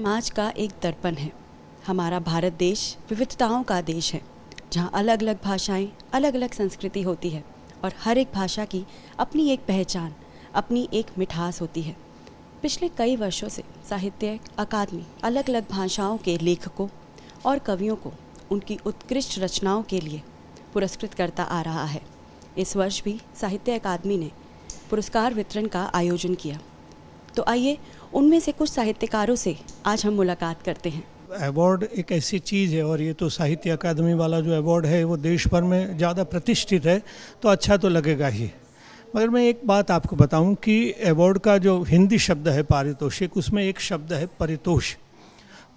समाज का एक दर्पण है। हमारा भारत देश विविधताओं का देश है, जहाँ अलग अलग भाषाएं, अलग अलग संस्कृति होती है और हर एक भाषा की अपनी एक पहचान, अपनी एक मिठास होती है। पिछले कई वर्षों से साहित्य अकादमी अलग अलग भाषाओं के लेखकों और कवियों को उनकी उत्कृष्ट रचनाओं के लिए पुरस्कृत करता आ रहा है। इस वर्ष भी साहित्य अकादमी ने पुरस्कार वितरण का आयोजन किया। तो आइए उनमें से कुछ साहित्यकारों से आज हम मुलाकात करते हैं। अवार्ड एक ऐसी चीज़ है, और ये तो साहित्य अकादमी वाला जो अवार्ड है वो देश भर में ज़्यादा प्रतिष्ठित है, तो अच्छा तो लगेगा ही। मगर मैं एक बात आपको बताऊं कि अवार्ड का जो हिंदी शब्द है पारितोषिक, उसमें एक शब्द है परितोष।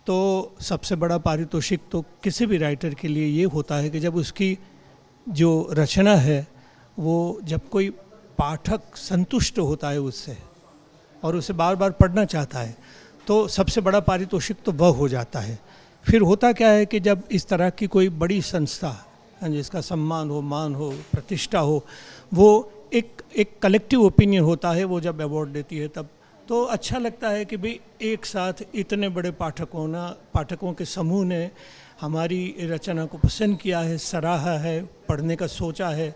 तो सबसे बड़ा पारितोषिक तो किसी भी राइटर के लिए ये होता है कि जब उसकी जो रचना है वो जब कोई पाठक संतुष्ट होता है उससे और उसे बार बार पढ़ना चाहता है, तो सबसे बड़ा पारितोषिक तो वह हो जाता है। फिर होता क्या है कि जब इस तरह की कोई बड़ी संस्था जिसका सम्मान हो, मान हो, प्रतिष्ठा हो, वो एक कलेक्टिव ओपिनियन होता है, वो जब अवार्ड देती है तब तो अच्छा लगता है कि भाई एक साथ इतने बड़े पाठकों के समूह ने हमारी रचना को पसंद किया है, सराहा है, पढ़ने का सोचा है।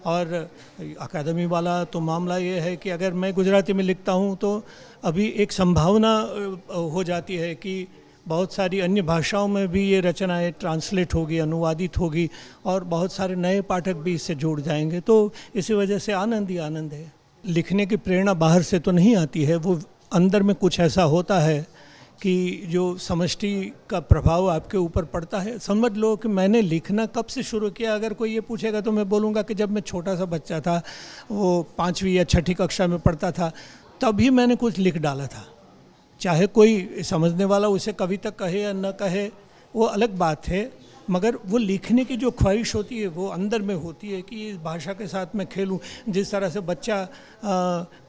और अकादमी वाला तो मामला ये है कि अगर मैं गुजराती में लिखता हूँ तो अभी एक संभावना हो जाती है कि बहुत सारी अन्य भाषाओं में भी ये रचनाएं ट्रांसलेट होगी, अनुवादित होगी और बहुत सारे नए पाठक भी इससे जुड़ जाएंगे। तो इसी वजह से आनंद ही आनंद है। लिखने की प्रेरणा बाहर से तो नहीं आती है, वो अंदर में कुछ ऐसा होता है कि जो समष्टि का प्रभाव आपके ऊपर पड़ता है। समझ लो कि मैंने लिखना कब से शुरू किया, अगर कोई ये पूछेगा तो मैं बोलूँगा कि जब मैं छोटा सा बच्चा था, वो 5वीं या 6ठी कक्षा में पढ़ता था, तभी मैंने कुछ लिख डाला था। चाहे कोई समझने वाला उसे कविता कहे या न कहे वो अलग बात है, मगर वो लिखने की जो ख्वाहिश होती है वो अंदर में होती है कि इस भाषा के साथ मैं खेलूं। जिस तरह से बच्चा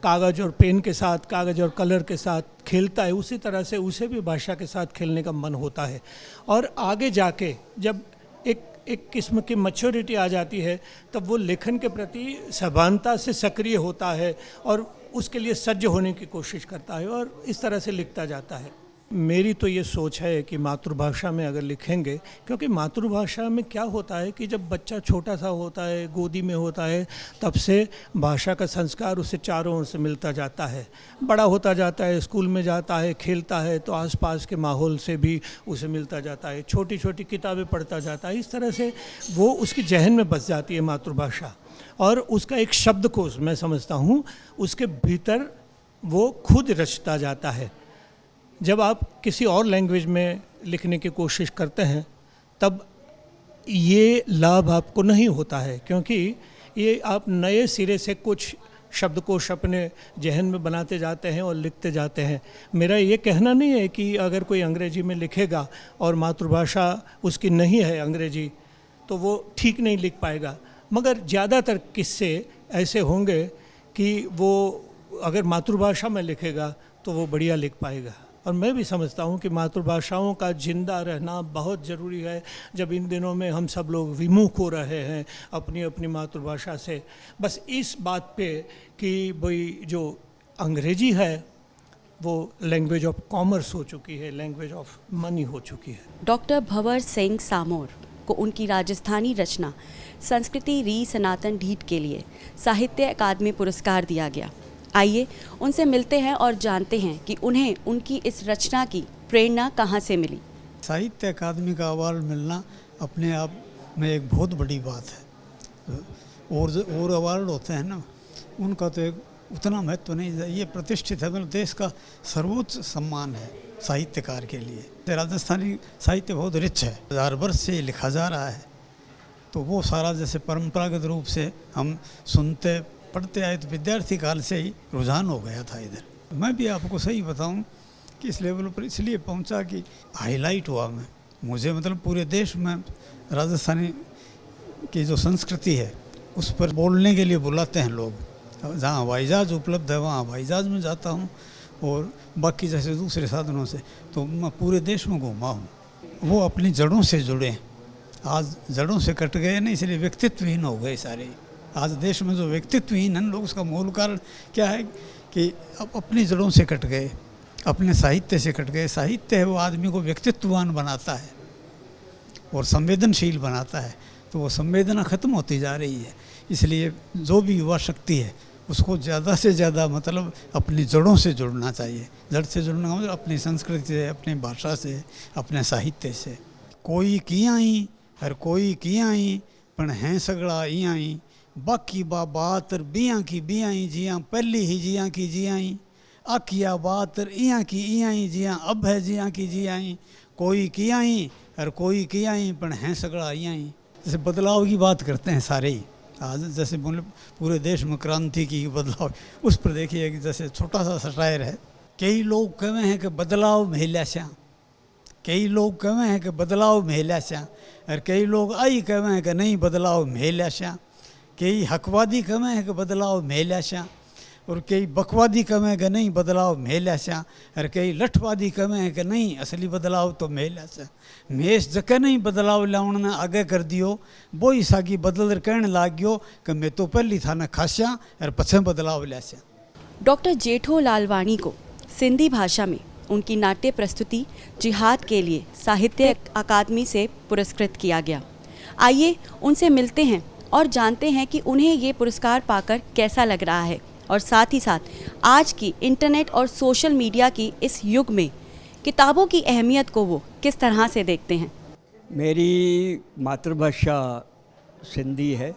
कागज़ और पेन के साथ, कागज़ और कलर के साथ खेलता है, उसी तरह से उसे भी भाषा के साथ खेलने का मन होता है। और आगे जाके जब एक किस्म की मैच्योरिटी आ जाती है, तब वो लेखन के प्रति सभानता से सक्रिय होता है और उसके लिए सज्ज होने की कोशिश करता है और इस तरह से लिखता जाता है। मेरी तो ये सोच है कि मातृभाषा में अगर लिखेंगे, क्योंकि मातृभाषा में क्या होता है कि जब बच्चा छोटा सा होता है, गोदी में होता है, तब से भाषा का संस्कार उसे चारों ओर से मिलता जाता है। बड़ा होता जाता है, स्कूल में जाता है, खेलता है, तो आसपास के माहौल से भी उसे मिलता जाता है, छोटी छोटी किताबें पढ़ता जाता है। इस तरह से वो उसकी जहन में बस जाती है मातृभाषा, और उसका एक शब्दकोश मैं समझता हूँ उसके भीतर वो खुद रचता जाता है। जब आप किसी और लैंग्वेज में लिखने की कोशिश करते हैं तब ये लाभ आपको नहीं होता है, क्योंकि ये आप नए सिरे से कुछ शब्दकोश अपने जहन में बनाते जाते हैं और लिखते जाते हैं। मेरा ये कहना नहीं है कि अगर कोई अंग्रेजी में लिखेगा और मातृभाषा उसकी नहीं है अंग्रेजी, तो वो ठीक नहीं लिख पाएगा, मगर ज़्यादातर किस्से ऐसे होंगे कि वो अगर मातृभाषा में लिखेगा तो वो बढ़िया लिख पाएगा। और मैं भी समझता हूँ कि मातृभाषाओं का जिंदा रहना बहुत ज़रूरी है। जब इन दिनों में हम सब लोग विमुख हो रहे हैं अपनी अपनी मातृभाषा से, बस इस बात पे कि भाई जो अंग्रेजी है वो लैंग्वेज ऑफ कॉमर्स हो चुकी है, लैंग्वेज ऑफ मनी हो चुकी है। डॉक्टर भंवर सिंह सामोर को उनकी राजस्थानी रचना संस्कृति री सनातन ढीठ के लिए साहित्य अकादमी पुरस्कार दिया गया। आइए उनसे मिलते हैं और जानते हैं कि उन्हें उनकी इस रचना की प्रेरणा कहाँ से मिली। साहित्य अकादमी का अवार्ड मिलना अपने आप में एक बहुत बड़ी बात है। और अवार्ड होते हैं ना, उनका तो एक उतना महत्व नहीं है। ये प्रतिष्ठित है, मतलब देश का सर्वोच्च सम्मान है साहित्यकार के लिए। राजस्थानी साहित्य बहुत रिच है, 1000 वर्ष से लिखा जा रहा है, तो वो सारा जैसे परंपरागत रूप से हम सुनते पढ़ते आए, तो विद्यार्थी काल से ही रुझान हो गया था इधर। मैं भी आपको सही बताऊं कि इस लेवल पर इसलिए पहुंचा कि हाईलाइट हुआ मुझे मतलब पूरे देश में राजस्थानी की जो संस्कृति है उस पर बोलने के लिए बुलाते हैं लोग। जहाँ हवाई जहाज़ उपलब्ध है वहाँ हवाई जहाज़ में जाता हूँ, और बाकी जैसे दूसरे साधनों से तो मैं पूरे देश में घूमा हूँ। वो अपनी जड़ों से जुड़े, आज जड़ों से कट गए ना, इसलिए व्यक्तित्वहीन हो गए सारे। आज देश में जो व्यक्तित्वहीन है लोग, उसका मूल कारण क्या है कि अब अपनी जड़ों से कट गए। अपने साहित्य से कट गए। साहित्य है वो आदमी को व्यक्तित्ववान बनाता है और संवेदनशील बनाता है, तो वो संवेदना ख़त्म होती जा रही है। इसलिए जो भी युवा शक्ति है उसको ज़्यादा से ज़्यादा मतलब अपनी जड़ों से जुड़ना चाहिए। जड़ से जुड़ना का मतलब अपनी संस्कृति से, अपनी भाषा से, अपने साहित्य से। कोई कियाई हर कोई कियाई पण हैं सगड़ा इयाई, बाकी बात बियाँ की बियाई जियाँ पहली ही जियाँ की जियाई, आखिया बात इयाँ की इयाई जियाँ अब है जियाँ की जियाई, कोई कियाई हर कोई कियाई पण हैं सगड़ा इयाई। जैसे बदलाव की बात करते हैं सारे ही, आज जैसे बोले पूरे देश में क्रांति की बदलाव, उस पर देखिए कि जैसे छोटा सा सटायर है। कई लोग कहे हैं कि बदलाव महिला श्या, कई लोग कहे हैं कि बदलाव महिला श्या, और कई लोग आई कहे हैं कि नहीं बदलाव महिला श्या। कई हकवादी कहे हैं कि बदलाव महिला श्या, और कई बकवादी कहे हैं कि नहीं बदलाव महिला श्या, और कई लठवादी कहे हैं कि नहीं असली बदलाव तो महिला श्या। मेष जके नहीं बदलाव लाउण ने आगे कर दियो, बोई सागी बदल कहने लाग गयो कि मैं तो पहली थाने खास्या और पछे बदलाव ल्यास्या। डॉक्टर जेठो लालवाणी को सिंधी भाषा में उनकी नाट्य प्रस्तुति जिहाद के लिए साहित्य अकादमी से पुरस्कृत किया गया। आइए उनसे मिलते हैं और जानते हैं कि उन्हें ये पुरस्कार पाकर कैसा लग रहा है, और साथ ही साथ आज की इंटरनेट और सोशल मीडिया की इस युग में किताबों की अहमियत को वो किस तरह से देखते हैं। मेरी मातृभाषा सिंधी है।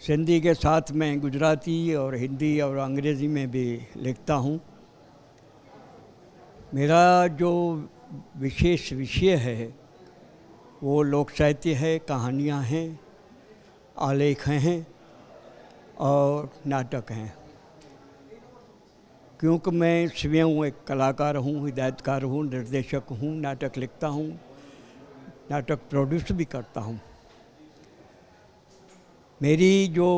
सिंधी के साथ मैं गुजराती और हिंदी और अंग्रेज़ी में भी लिखता हूँ। मेरा जो विशेष विषय है वो लोक साहित्य है, कहानियाँ हैं, आलेख हैं और नाटक हैं। क्योंकि मैं स्वयं एक कलाकार हूँ, हिदायतकार हूँ, निर्देशक हूँ, नाटक लिखता हूँ, नाटक प्रोड्यूस भी करता हूँ। मेरी जो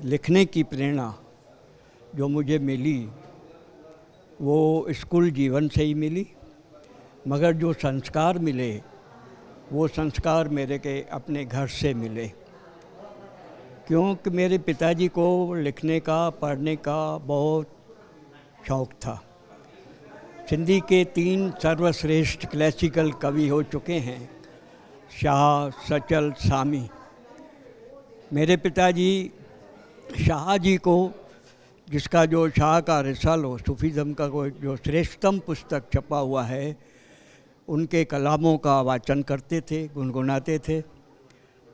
लिखने की प्रेरणा जो मुझे मिली वो स्कूल जीवन से ही मिली, मगर जो संस्कार मिले वो संस्कार मेरे के अपने घर से मिले। क्योंकि मेरे पिताजी को लिखने का, पढ़ने का बहुत शौक़ था। सिंधी के 3 सर्वश्रेष्ठ क्लासिकल कवि हो चुके हैं, शाह, सचल, सामी। मेरे पिताजी शाह जी को, जिसका जो शाह का रिसालो सूफीज़म का कोई जो श्रेष्ठतम पुस्तक छपा हुआ है, उनके कलामों का वाचन करते थे, गुनगुनाते थे।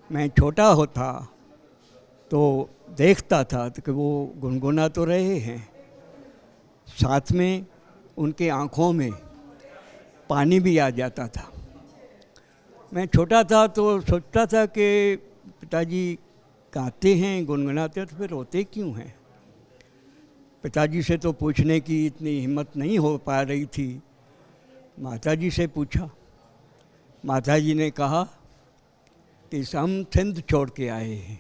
मैं छोटा होता तो देखता था कि वो गुनगुना तो रहे हैं, साथ में उनके आँखों में पानी भी आ जाता था। मैं छोटा था तो सोचता था कि पिताजी गाते हैं, गुनगुनाते हैं, तो फिर रोते क्यों हैं। पिताजी से तो पूछने की इतनी हिम्मत नहीं हो पा रही थी। माताजी से पूछा, माताजी ने कहा कि हम सिंध छोड़ के आए हैं।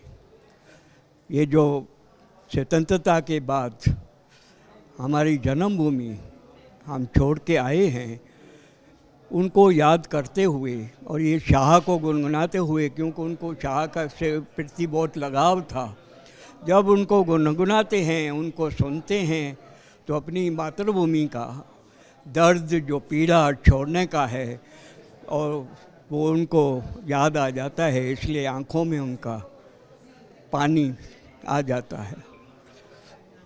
ये जो स्वतंत्रता के बाद हमारी जन्मभूमि हम छोड़ के आए हैं, उनको याद करते हुए और ये शाह को गुनगुनाते हुए, क्योंकि उनको शाह का से प्रति बहुत लगाव था। जब उनको गुनगुनाते हैं, उनको सुनते हैं, तो अपनी मातृभूमि का दर्द, जो पीड़ा छोड़ने का है, और वो उनको याद आ जाता है, इसलिए आँखों में उनका पानी आ जाता है।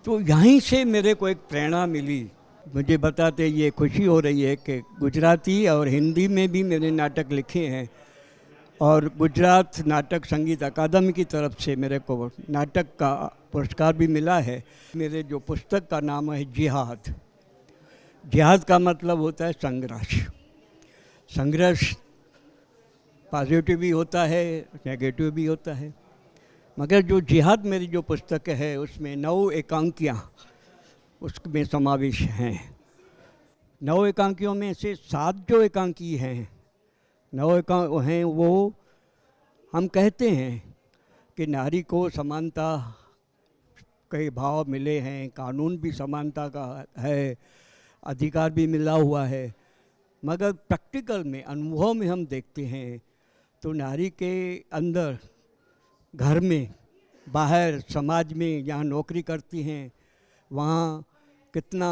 तो यहीं से मेरे को एक प्रेरणा मिली। मुझे बताते ये खुशी हो रही है कि गुजराती और हिंदी में भी मैंने नाटक लिखे हैं, और गुजरात नाटक संगीत अकादमी की तरफ से मेरे को नाटक का पुरस्कार भी मिला है। मेरे जो पुस्तक का नाम है जिहाद। जिहाद का मतलब होता है संघर्ष। संघर्ष पॉजिटिव भी होता है, नेगेटिव भी होता है, मगर जो जिहाद मेरी जो पुस्तक है उसमें 9 एकांकियाँ उसमें समावेश हैं। 9 एकांकियों में से 7 जो एकांकी हैं, 9 एकांक हैं, वो हम कहते हैं कि नारी को समानता के भाव मिले हैं, कानून भी समानता का है, अधिकार भी मिला हुआ है, मगर प्रैक्टिकल में, अनुभव में हम देखते हैं तो नारी के अंदर, घर में, बाहर समाज में, जहाँ नौकरी करती हैं वहाँ कितना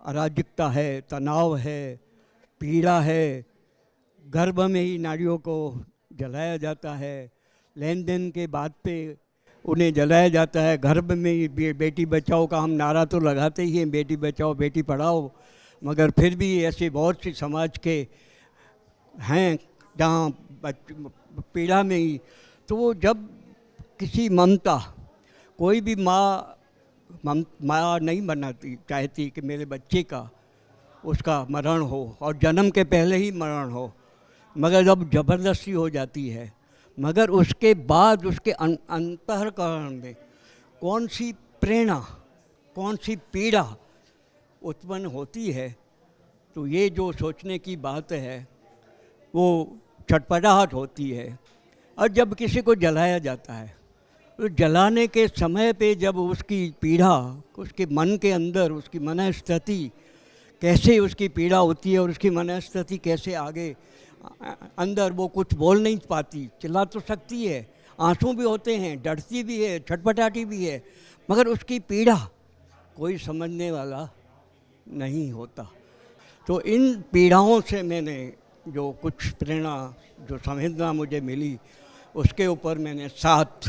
अराजकता है, तनाव है, पीड़ा है, गर्भ में ही नारियों को जलाया जाता है, लेन देन के बाद पे उन्हें जलाया जाता है, गर्भ में ही बेटी बचाओ का हम नारा तो लगाते ही हैं, बेटी बचाओ बेटी पढ़ाओ, मगर फिर भी ऐसे बहुत सी समाज के हैं जहाँ पीड़ा में ही, तो जब किसी ममता, कोई भी माँ नहीं बनाती चाहती कि मेरे बच्चे का उसका मरण हो और जन्म के पहले ही मरण हो, मगर जब ज़बरदस्ती हो जाती है, मगर उसके बाद उसके अंतःकरण में कौन सी प्रेरणा, कौन सी पीड़ा उत्पन्न होती है, तो ये जो सोचने की बात है वो छटपटाहट होती है। और जब किसी को जलाया जाता है तो जलाने के समय पे जब उसकी पीड़ा, उसके मन के अंदर उसकी मनस्थिति कैसे उसकी पीड़ा होती है और उसकी मनस्थिति कैसे आगे अंदर वो कुछ बोल नहीं पाती, चिल्ला तो सकती है, आंसू भी होते हैं, डरती भी है, छटपटाती भी है, मगर उसकी पीड़ा कोई समझने वाला नहीं होता। तो इन पीड़ाओं से मैंने जो कुछ प्रेरणा, जो संवेदना मुझे मिली, उसके ऊपर मैंने 7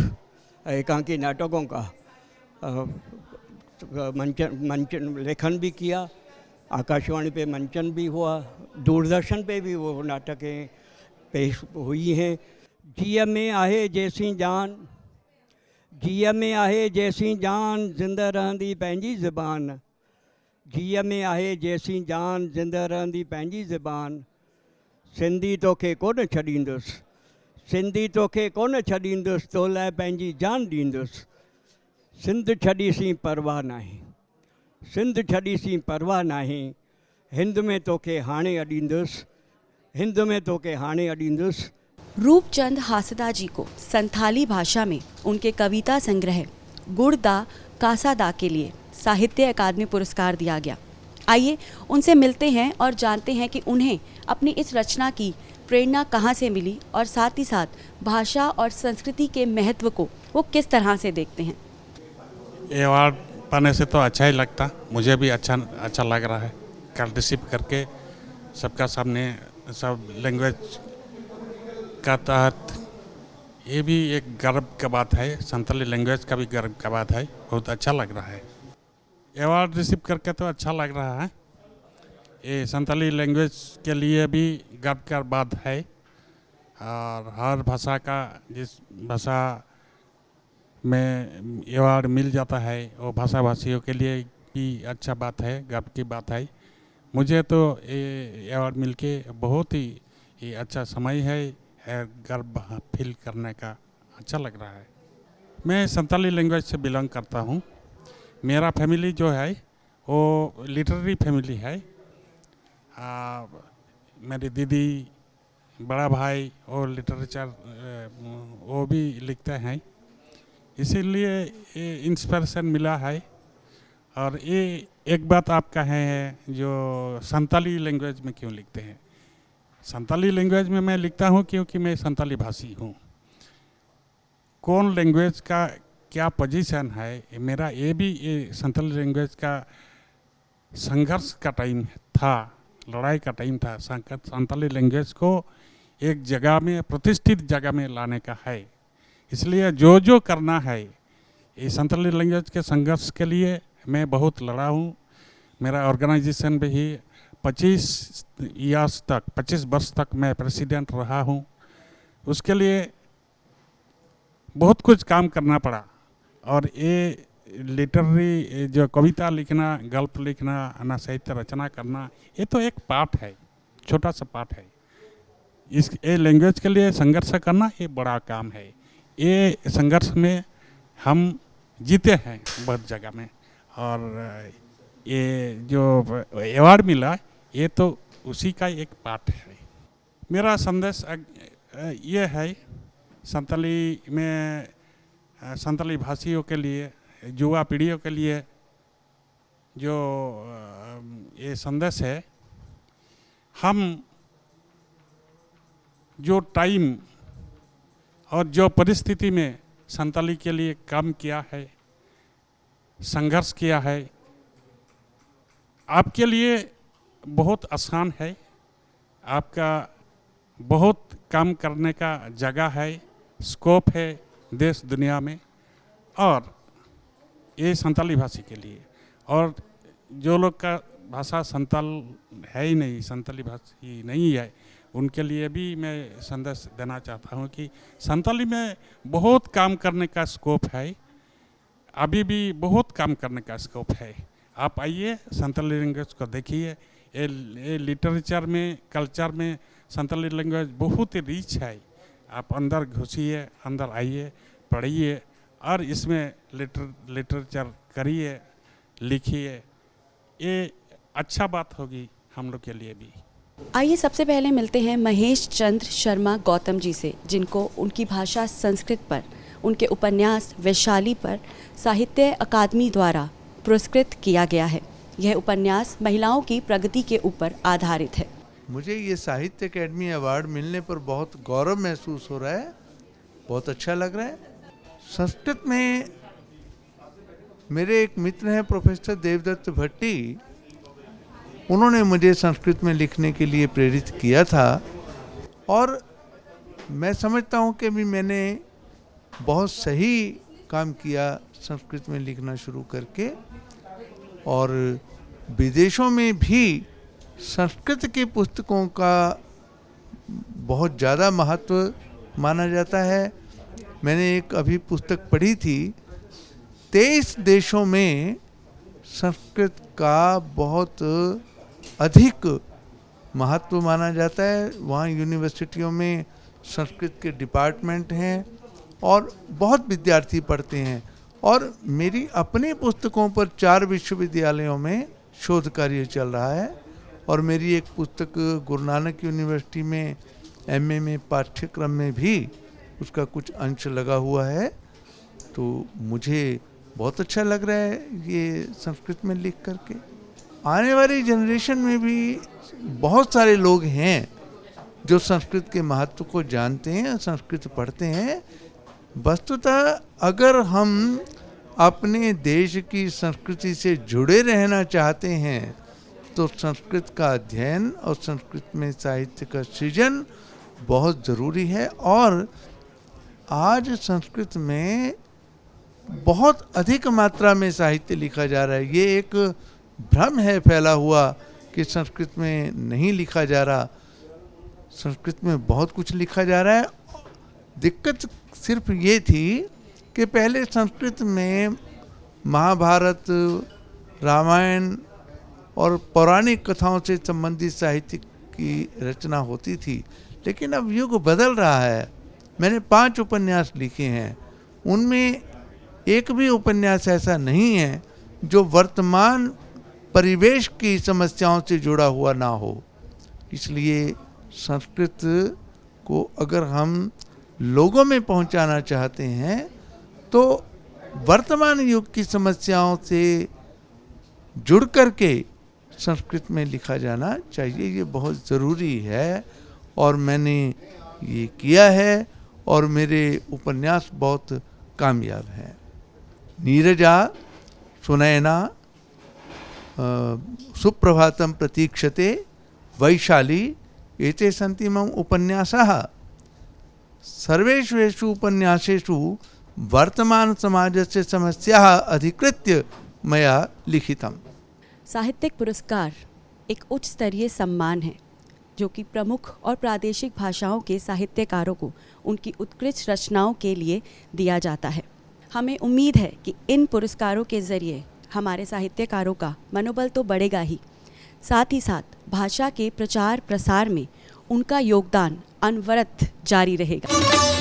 एकांकी नाटकों का मंचन लेखन भी किया, आकाशवाणी पे मंचन भी हुआ, दूरदर्शन पे भी वो नाटकें पेश हुई हैं। जिया में आहे जैसी जान, जिया में आहे जैसी जान, जिंदा रहंदी पंहिंजी ज़बान, जिया में आहे जैसी जान, जिंदा रहंदी पंहिंजी ज़बान, सिंधी तोखे कोन छॾींदुसि, सिंधी तोखे कोन छॾींदुसि, तो लाइ पंहिंजी जान ॾींदुसि, सिंध छॾीसीं परवाह नाहे, सिंध छॾीसीं परवाह नाहे, हिंद में तोखे हाणे अॾींदुसि, हिंद में तोखे हाणे अॾींदुसि। रूपचंद हासदा जी को संथाली भाषा में उनके कविता संग्रह गुड़दा कासादा के लिए साहित्य अकादमी पुरस्कार दिया गया। आइए उनसे मिलते हैं और जानते हैं कि उन्हें अपनी इस रचना की प्रेरणा कहाँ से मिली और साथ ही साथ भाषा और संस्कृति के महत्व को वो किस तरह से देखते हैं। ये अवार्ड पाने से तो अच्छा ही लगता, मुझे भी अच्छा लग रहा है। कल रिसीव करके सबका सामने, सब लैंग्वेज का तहत ये भी एक गर्व का बात है, संथाली लैंग्वेज का भी गर्व का बात है, बहुत अच्छा लग रहा है। अवार्ड रिसीव करके तो अच्छा लग रहा है। ये संथाली लैंग्वेज के लिए भी गर्व का बात है, और हर भाषा का, जिस भाषा में अवार्ड मिल जाता है वो भाषा भाषियों के लिए भी अच्छा बात है, गर्व की बात है। मुझे तो ये अवार्ड मिलके बहुत ही ये अच्छा समय है, गर्व फील करने का अच्छा लग रहा है। मैं संथाली लैंग्वेज से बिलोंग करता हूँ। मेरा फैमिली जो है वो लिटरेरी फैमिली है। मेरी दीदी, बड़ा भाई और लिटरेचर वो भी लिखते हैं, इसीलिए ये इंस्पिरेशन मिला है। और ये एक बात आप कहे हैं जो संथाली लैंग्वेज में क्यों लिखते हैं। संथाली लैंग्वेज में मैं लिखता हूँ क्योंकि मैं संथाली भाषी हूँ। कौन लैंग्वेज का क्या पोजीशन है, मेरा ये भी ये संथाली लैंग्वेज का संघर्ष का टाइम था, लड़ाई का टाइम था। संथाली लैंग्वेज को एक जगह में, प्रतिष्ठित जगह में लाने का है। इसलिए जो करना है ये संथाली लैंग्वेज के संघर्ष के लिए मैं बहुत लड़ा हूँ। मेरा ऑर्गेनाइजेशन भी ही 25 वर्ष तक मैं प्रेसिडेंट रहा हूँ। उसके लिए बहुत कुछ काम करना पड़ा। और ये लिटरेरी जो कविता लिखना, गल्प लिखना, ना साहित्य रचना करना, ये तो एक पार्ट है, छोटा सा पार्ट है। इस ये लैंग्वेज के लिए संघर्ष करना ये बड़ा काम है। ये संघर्ष में हम जीते हैं बहुत जगह में, और ये जो अवार्ड मिला ये तो उसी का एक पार्ट है। मेरा संदेश ये है संथाली में, संथाली भाषियों के लिए, युवा पीढ़ियों के लिए जो ये संदेश है, हम जो टाइम और जो परिस्थिति में संथाली के लिए काम किया है, संघर्ष किया है, आपके लिए बहुत आसान है, आपका बहुत काम करने का जगह है, स्कोप है देश दुनिया में। और ये संताली भाषी के लिए, और जो लोग का भाषा संताल है ही नहीं, संताली भाषी नहीं है, उनके लिए भी मैं संदेश देना चाहता हूँ कि संताली में बहुत काम करने का स्कोप है, अभी भी बहुत काम करने का स्कोप है। आप आइए, संताली लैंग्वेज को देखिए। ये लिटरेचर में, कल्चर में संताली लैंग्वेज बहुत ही रिच है। आप अंदर घुसिए, अंदर आइए, पढ़िए और इसमें लिटरेचर करिए, लिखिए। ये अच्छा बात होगी हम लोग के लिए भी। आइए सबसे पहले मिलते हैं महेश चंद्र शर्मा गौतम जी से, जिनको उनकी भाषा संस्कृत पर, उनके उपन्यास वैशाली पर साहित्य अकादमी द्वारा पुरस्कृत किया गया है। यह उपन्यास महिलाओं की प्रगति के ऊपर आधारित है। मुझे ये साहित्य अकेडमी अवार्ड मिलने पर बहुत गौरव महसूस हो रहा है, बहुत अच्छा लग रहा है। संस्कृत में मेरे एक मित्र हैं प्रोफेसर देवदत्त भट्टी, उन्होंने मुझे संस्कृत में लिखने के लिए प्रेरित किया था और मैं समझता हूँ कि भी मैंने बहुत सही काम किया संस्कृत में लिखना शुरू करके। और विदेशों में भी संस्कृत की पुस्तकों का बहुत ज़्यादा महत्व माना जाता है। मैंने एक अभी पुस्तक पढ़ी थी, 23 देशों में संस्कृत का बहुत अधिक महत्व माना जाता है। वहाँ यूनिवर्सिटियों में संस्कृत के डिपार्टमेंट हैं और बहुत विद्यार्थी पढ़ते हैं। और मेरी अपनी पुस्तकों पर 4 विश्वविद्यालयों में शोध कार्य चल रहा है और मेरी एक पुस्तक गुरु नानक यूनिवर्सिटी में एमए में पाठ्यक्रम में भी उसका कुछ अंश लगा हुआ है। तो मुझे बहुत अच्छा लग रहा है ये संस्कृत में लिख करके। आने वाली जनरेशन में भी बहुत सारे लोग हैं जो संस्कृत के महत्व को जानते हैं, संस्कृत पढ़ते हैं। वस्तुतः अगर हम अपने देश की संस्कृति से जुड़े रहना चाहते हैं तो संस्कृत का अध्ययन और संस्कृत में साहित्य का सृजन बहुत ज़रूरी है। और आज संस्कृत में बहुत अधिक मात्रा में साहित्य लिखा जा रहा है। ये एक भ्रम है फैला हुआ कि संस्कृत में नहीं लिखा जा रहा। संस्कृत में बहुत कुछ लिखा जा रहा है। दिक्कत सिर्फ ये थी कि पहले संस्कृत में महाभारत, रामायण और पौराणिक कथाओं से संबंधित साहित्य की रचना होती थी, लेकिन अब युग बदल रहा है। मैंने 5 उपन्यास लिखे हैं, उनमें एक भी उपन्यास ऐसा नहीं है जो वर्तमान परिवेश की समस्याओं से जुड़ा हुआ ना हो। इसलिए संस्कृत को अगर हम लोगों में पहुंचाना चाहते हैं तो वर्तमान युग की समस्याओं से जुड़ करके संस्कृत में लिखा जाना चाहिए। ये बहुत ज़रूरी है और मैंने ये किया है और मेरे उपन्यास बहुत कामयाब हैं। नीरजा सुनयना सुप्रभातं प्रतीक्षते वैशाली एते सन्ति मम उपन्यासाः। सर्वेषु उपन्यासेषु वर्तमान समाजस्य समस्याः अधिकृत्य मया लिखितम्। साहित्यिक पुरस्कार एक उच्च स्तरीय सम्मान है जो कि प्रमुख और प्रादेशिक भाषाओं के साहित्यकारों को उनकी उत्कृष्ट रचनाओं के लिए दिया जाता है। हमें उम्मीद है कि इन पुरस्कारों के ज़रिए हमारे साहित्यकारों का मनोबल तो बढ़ेगा ही, साथ ही साथ भाषा के प्रचार प्रसार में उनका योगदान अनवरत जारी रहेगा।